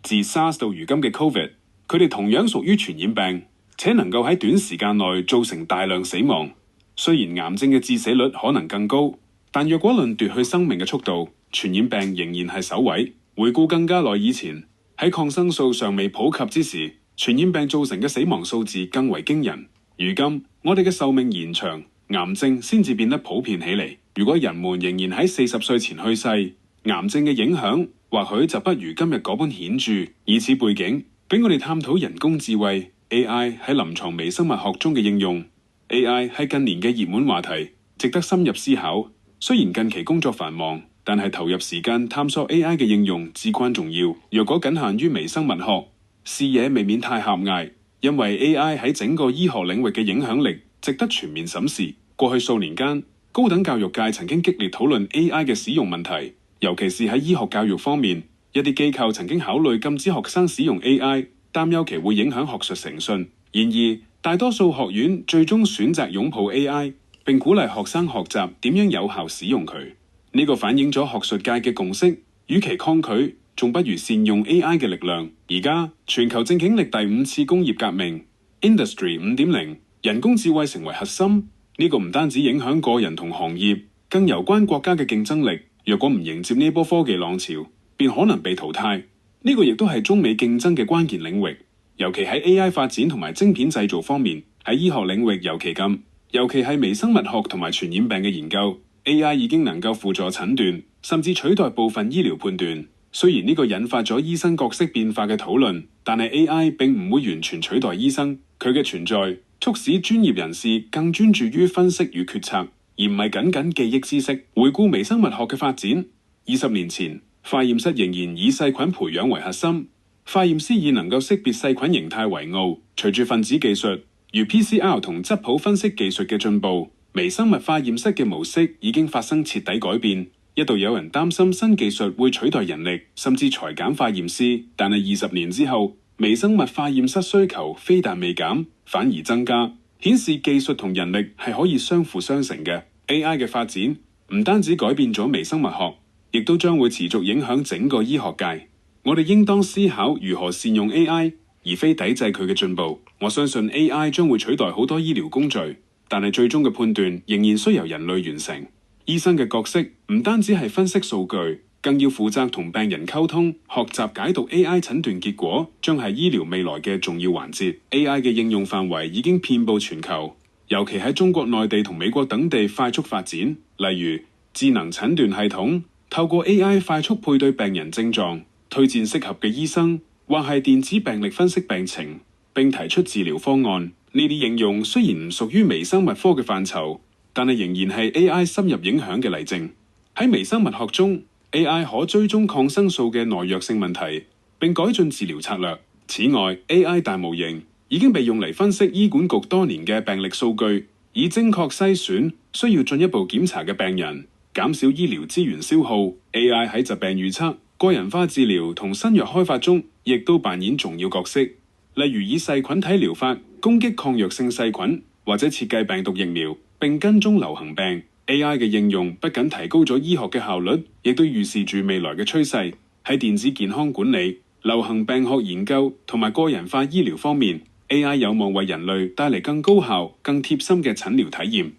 自 SARS 到如今嘅 COVID， 佢哋同樣屬於傳染病，且能夠喺短時間內造成大量死亡。雖然癌症嘅致死率可能更高，但若果論奪去生命嘅速度，傳染病仍然係首位。回顧更加耐以前，喺抗生素尚未普及之時，傳染病造成嘅死亡數字更為驚人。如今我哋嘅壽命延長，癌症先至變得普遍起嚟。如果人們仍然喺40歲前去世，癌症嘅影響或許就不如今日嗰般顯著。以此背景，俾我哋探討人工智慧 AI 喺臨床微生物學中嘅應用。AI 係近年嘅熱門話題，值得深入思考。雖然近期工作繁忙，但係投入時間探索 AI 嘅應用至關重要。若果僅限於微生物學，視野未免太狹隘，因為 AI 喺整個醫學領域嘅影響力值得全面審視。過去數年間，高等教育界曾經激烈討論 AI 嘅使用問題，尤其是喺醫學教育方面，一啲機構曾經考慮禁止學生使用 AI， 擔憂其會影響學術誠信。然而，大多數學院最終選擇擁抱 AI， 並鼓勵學生學習點樣有效使用佢。呢個反映咗學術界嘅共識，與其抗拒，仲不如善用 AI 嘅力量。而家全球正經歷第5次工業革命 Industry 5.0， 人工智慧成為核心。呢個唔單止影響個人同行業，更攸關國家嘅競爭力。若果唔迎接呢波科技浪潮，便可能被淘汰。呢個亦都係中美競爭嘅關鍵領域。尤其喺 AI 發展同埋晶片製造方面，喺醫學領域尤其咁。尤其係微生物學同埋傳染病嘅研究， AI 已經能夠輔助診斷，甚至取代部分醫療判斷。雖然呢個引發咗醫生角色變化嘅討論，但係 AI 並唔會完全取代醫生。佢嘅存在促使專業人士更專注於分析與決策，而唔係僅僅記憶知識。回顧微生物學嘅發展，20年前，化驗室仍然以細菌培養為核心，化驗師以能夠識別細菌形態為傲。隨住分子技術如 PCR 同質譜分析技術嘅進步，微生物化驗室嘅模式已經發生徹底改變。一度有人擔心新技術會取代人力，甚至裁減化驗師。但係20年之後，微生物化驗室需求非但未減，反而增加，顯示技術同人力係可以相輔相成嘅。AI 嘅發展唔單止改變咗微生物學，亦都將會持續影響整個醫學界。我哋應當思考如何善用 AI， 而非抵制佢嘅進步。我相信 AI 將會取代好多醫療工序，但係最終嘅判斷仍然需由人類完成。醫生嘅角色唔單止係分析數據，更要負責同病人溝通，學習解讀 AI 診斷結果，將係醫療未來嘅重要環節。AI 嘅應用範圍已經遍佈全球，尤其喺中國內地同美國等地快速發展。例如智能診斷系統，透過 AI 快速配對病人症狀，推薦適合嘅醫生，或係電子病歷分析病情，並提出治療方案。呢啲應用雖然唔屬於微生物科嘅範疇，但係仍然係 AI 深入影響嘅例證。喺微生物學中， AI 可追蹤抗生素嘅耐藥性問題，並改進治療策略。此外， AI 大模型已經被用嚟分析醫管局多年嘅病歷數據，以精確篩選需要進一步檢查嘅病人，減少醫療資源消耗。 AI 喺疾病預測、個人化治療同新藥開發中，亦都扮演重要角色。例如以細菌體療法攻擊抗藥性細菌，或者設計病毒疫苗並跟蹤流行病。 AI 嘅應用不僅提高咗醫學嘅效率，亦都預示住未來嘅趨勢。喺電子健康管理、流行病學研究同埋個人化醫療方面， AI 有望為人類帶嚟更高效、更貼心嘅診療體驗。